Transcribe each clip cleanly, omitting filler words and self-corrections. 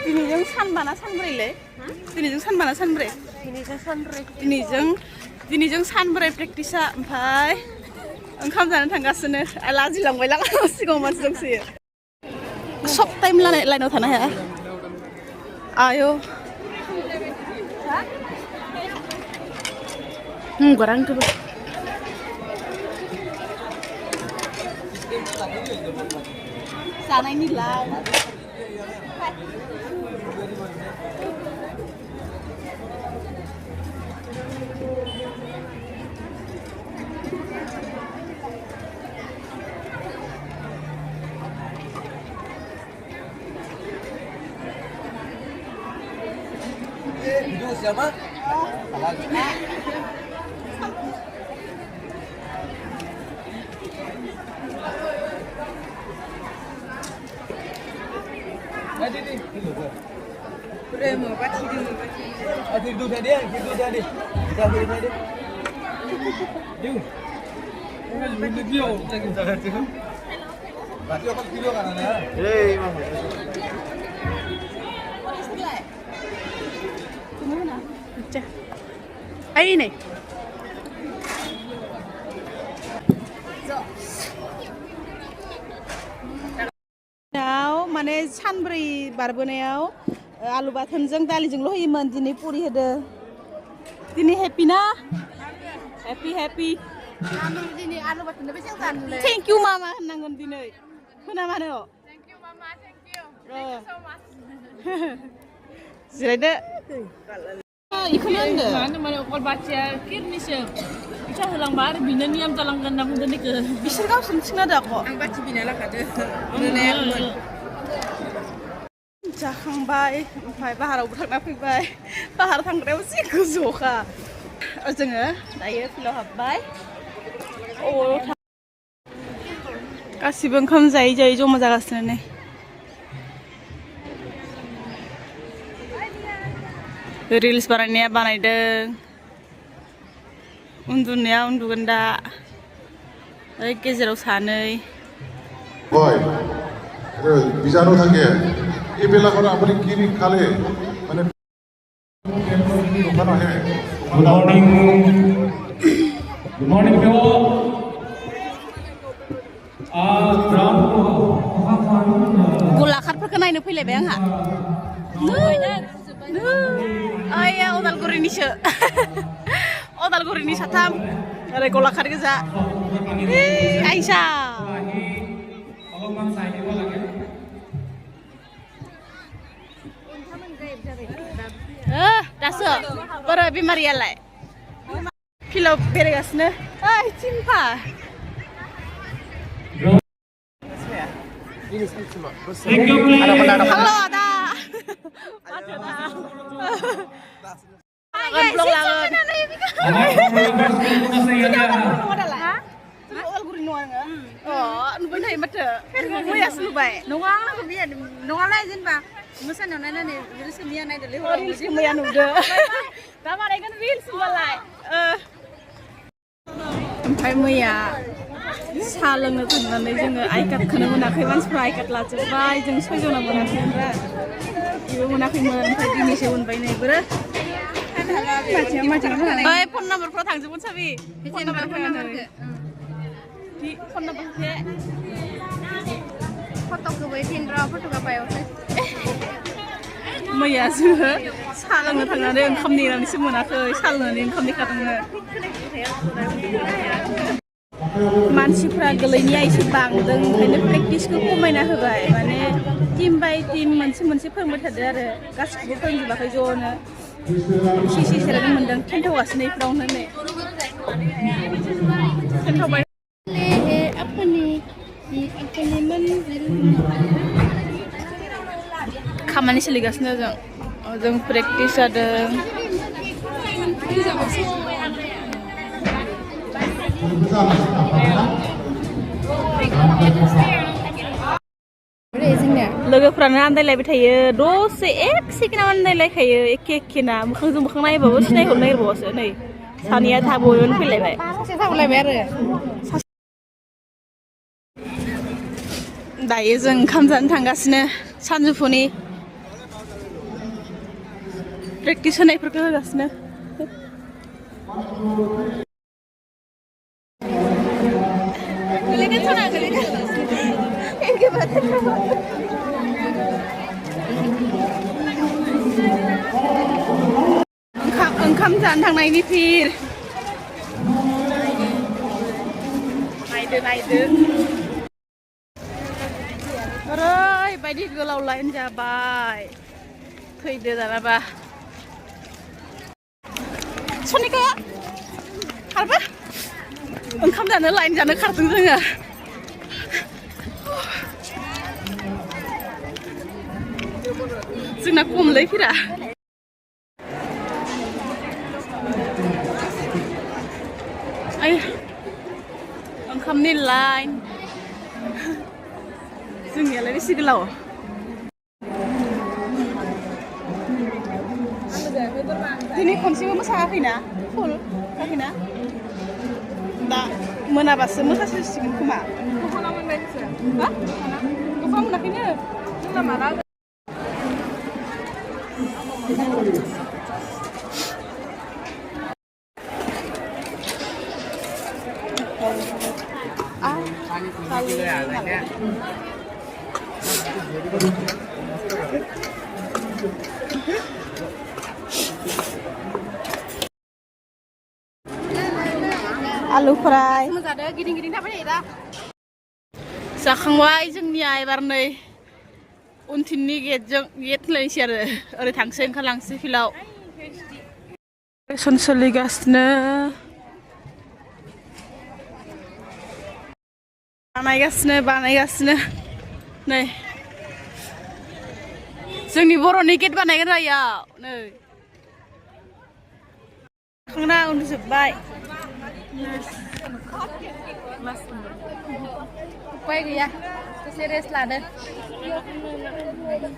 दिनैजों सानबाना सानब्रैलै दिनैजों सानबाना सानब्रै दिनैजों सानब्रै प्रेक्टिसा ओमफ्राय ओंखाम जानो थांगासिनो लाजिलांबाय लां सिगाङाव मानसि दंसोयो सब टाइम लाइनाव थानो हाया आयौ गरांखौबो जानायनि line Itu siapa? Udah mau pasti dulu. Tidur tadi. Yuk. Video lagi jalan tu. Berarti apa video kan ana? Eh, Bang. Kemana? Pecah. Ini. माने सानब्रै बारबोनायाव आलु बाथोनजों दालिजोंल' होयोमोन दिनै पुरि होदो दिनै हेपि ना हेपि दिनै आलु बाथोन बेसेबां जानोलै थेंक इउ मामा होननांगोन दिनै होना मानो थेंक इउ मामा थेंक इउ सो माच जिरायदो इखौनो होनदो मानो माने अकल बाथिया किरनिसो बिसा होलांबा आरो बिनो नियम जालांगोन होनना बुंदों निखो बिसोर गावसोरनो थिखना दं आं बाथि बिना लाखादो होनायाखैमोन जाखांबाय ओमफ्राय बाहारावबो थांना फैबाय बाहार थांग्रायाव जि गोजौखा जोङो दायो फिल्डआव हाबबाय गासिबो ओंखाम जायै जमा जागासिनो नै रिल्स बानायनाया बानायदों उन्दुनाया उन्दुगोन दा गेजेराव सानै बिजानु থাকে এইবিলাকৰ আপুনি কি খালে মানে Good morning people. गलाखारफोरखौ नायनो फैलायबाय आंहा ओइ अदालगुरिनिसो अदालगुरिनि साथाम ओरै गलाखार गोजा आइसा दासो बोरै बेमारियालाय फिल्डआव बेरायगासिनो ओइ चिम्पा Halo Ada. साहा लोंनो थांनानै जोङो आइकार्डखौनो मोनाखै मानसिफ्रा आइकार्ड लाजोब्बाय जों सयजना मोनाखैमोनब्रा बेबो मोनाखैमोन ओमफ्राय दिनैसो मोनबाय नै बोरो ओइ फन नाम्बारफ्राव थांजोबगोन साबि फन नाम्बारखौ फट'खौबो थिनर' फट'खौ बायावसै मैया जोङो साहा लोंनो थांनानै ओंखाम नेनानैसो मोनाखै साहा लोंनानै ओंखाम नेखादोंमोन मानसिफ्रा गोलैनाया एसे बांदों ओंखायनो प्रेक्टिसखौ खमायना होबाय माने टिम बाय टिम मोनसे फोरोंबाय थादों आरो गासिखौबो फोरोंजोबाखै ज'नो एसे जिरायनो मोन्दों थेन्थावगासिनो इफ्रावनो नै थेन्थावबाय खामानि सोलिगासिनो जों प्रेक्टिस जादों लोगोफ्रानो आन्दायलायबाय थायो दसे एक सेकेन्डआव आन्दायलायखायो एखे मोखांजों मोखां नायबाबो सिनायहरनो नागिरबावसो नै सानैया थाबोनो फैलायबाय सासे थाबोलायबाय आरो दायो जों ओंखाम जानो थांगासिनो सानजौफुनि प्रेक्टिस होनायफोरखौ होगासिनो गोलैगोन सना गोलैगोन ओंखाम जानो थांनायनि फिर नायदो ओरैबायदि गोलाव लाइन जाबाय फैदो दानाबा सनिका खारबा ओंखाम जानो लाइन जानो खारदों जोङो जोंना खमलै फिरा ओंखामनि लाइन जोंनियालाय बेसे गोलाव दिनै खनसेबो मोसायाखैना फुल जायाखैना दा मोनाबासो मोसासिगोन खोमा दख'ना मोनबाय नोंसोर हा दख'ना मोनाखैनो जोंना माला आलु फ्राय गिदिं थाबाय दा जाखांबाय जोंनिया एबार नै उनथिंनि गेटजों गेट लायनोसै आरो ओरै थांसै ओंखारलांसै फिल्डआव लेसन सोलिगासिनो बानायगासिनो नै जोंनि बर'नि गेट बानायगोन रायाव नै खांना उन्दुजोब्बाय उपाय गैया दसे रेस्ट लादो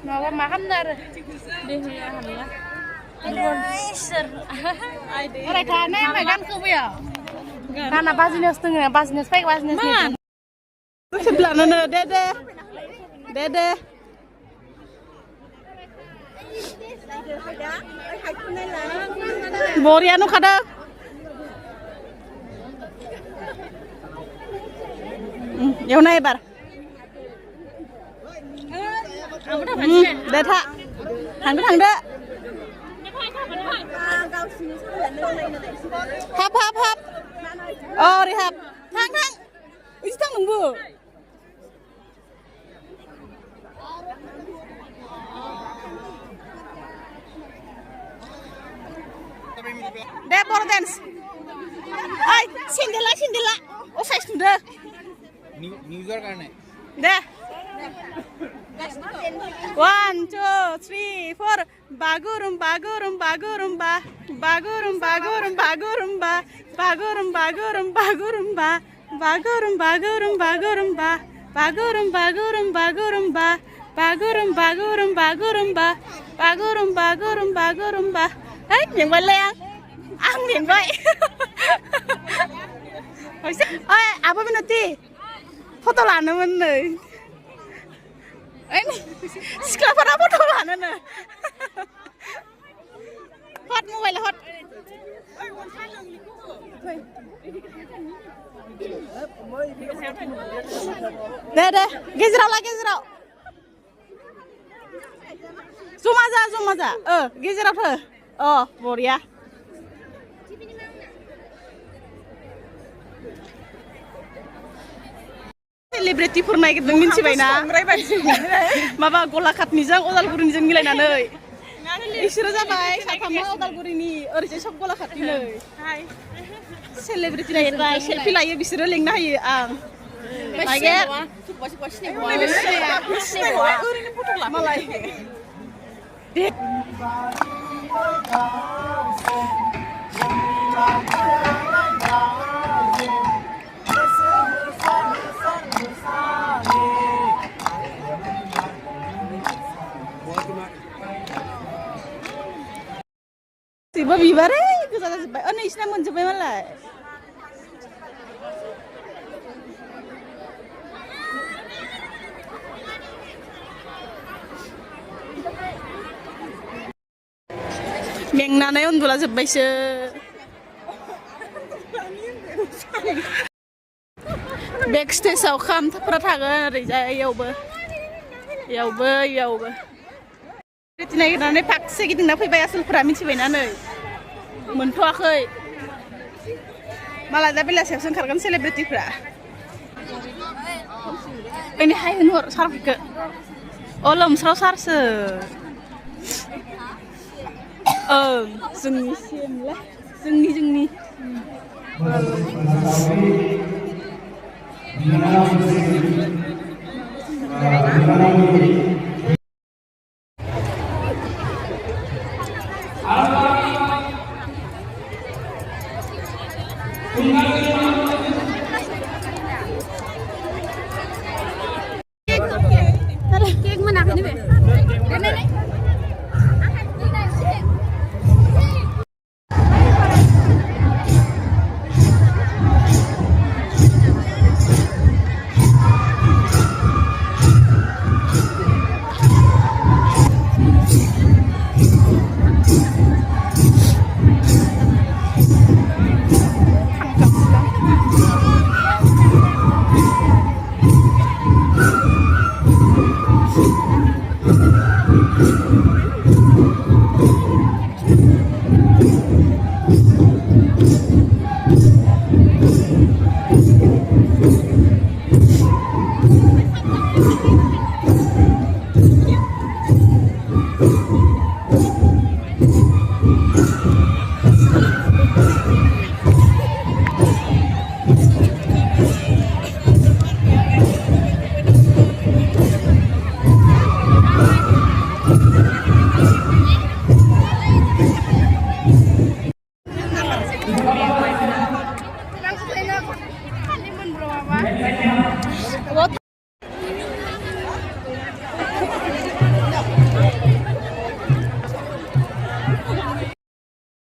माबा मा खालामनो आरो देहाया हालिया ओरै थानाय ओमफ्राय गानखौ बैयाव गाना बाजिनोसो दङ बाजिनोसो फैग बाजिनोसो दसे लानोनो दे बरिया नुखादों एवनाय एबार दे थांदो हाब ओरै हाब थां इसे थां नोंबो दे बर' डेन्स ओइ सेन्देला असाइस नुदो निउजर कारणे दे 1 2 3 4 bagurumba bagurumba bagurumba bagurumba bagurumba bagurumba bagurumba bagurumba bagurumba bagurumba bagurumba bagurumba bagurumba hey मेंबायलै आं मेंबाय ओइ आब' बिनति फट' लानोमोन नै सिख्लाफोरा फट' लानोनो हट मबाइल हट दे गेजेराव जमा जा गेजेराव थो बरिया सेलिब्रिटिफोर नागिरदों मिन्थिबायना माबा गलाघाटनिजों अदालगुरिनिजों मिलायनानै इसोरो जाबाय साथामा अदालगुरिनि ओरैजाय सब गलाघाटनि नै सेलिब्रिटि नागिरबाय सेल्फि लायो बिसोरो लेंना होयो आं ओरैनो फट' ला मालाय Tiba bibar itu kata sebab. Oh, nih Islam mencoba malah. मेंनानै उन्दुला जोब्बायसो बेक स्टेजआव खामफ्रा थागोन ओरैजाय इयावबो नागिरनानै फागसे गिदिंना फैबाय आसोलफोरा मिथिबायना नै मोनथ'वाखै माला दा बेलासियावसो ओंखारगोन सेलेब्रिटिफ्रा बेनि हाय होनहर सारफोरखौ अ लोमस्राव सारसो ओं जोंनिसिमलाय जोंनि केक मोनाखै nih, Be.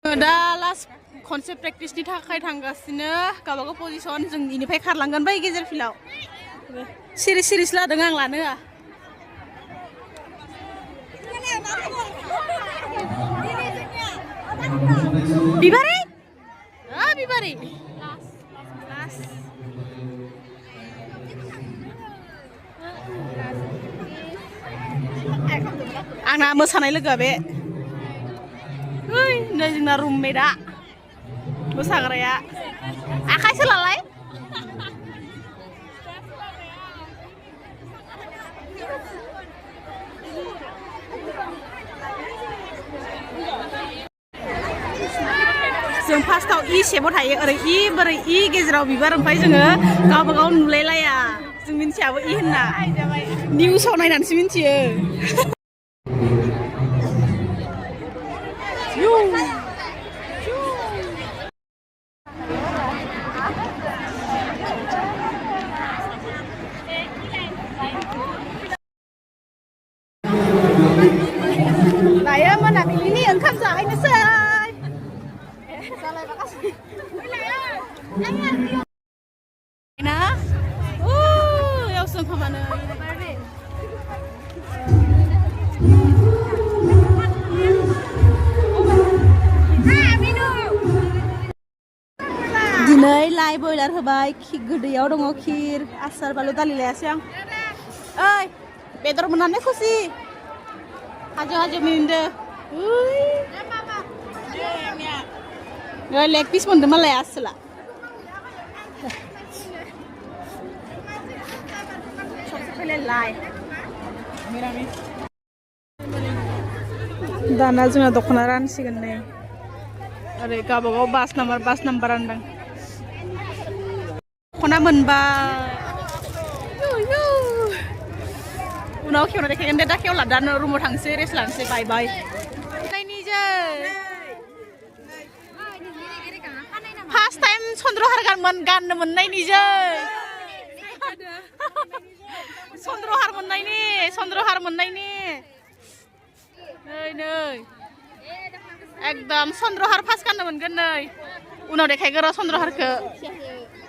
दा लास्ट खनसे प्रेक्टिसनि थाखाय थांगासिनो गावबागाव पजिसन जों इनिफ्राय खारलांगोन बै गेजेर फिल्डआव सिरिस लादों आं लानो होआ बिबारि बिबारि आंना मोसानाय लोगोआ बे नै जोंना रुममेटआ मोसाग्राया आखाइ सोलालाय जों फार्स्टआव इ शेपाव थायो ओरै इ बोरै इ गेजेराव बिबार ओमफ्राय जोङो गावबागाव नुलायलाया जों मिन्थियाबो इ होनना निउसाव नायनानैसो मिन्थियो दायो मोनाबिलिनि ओंखाम जाहैनोसै ना यावसो ओंखामानो दिनै लाइ बयलार होबाय गोदैयाव दङ खिर आसार बानलु दालि लायासै आं ओइ बेदर मोननानै खुसि हाजो मिन्दो लेग पिस मोनदों मालाय आसोला दाना जोंना दख'ना रानसिगोन नै ओरै गावबागाव बास नाम्बार रानदों दख'ना मोनबा उनाव खेवना देखायगोन दे दा खेवला दा रुमाव थांसै रेस्ट लानोसै बाय फार्स्ट टाइम चन्द्रहार गाननो मोननायनि चन्द्रहार मोननायनि नै एकदम चन्द्रहार फार्स्ट गाननो मोनगोन नै उनाव देखायगोन र' चन्द्रहारखौ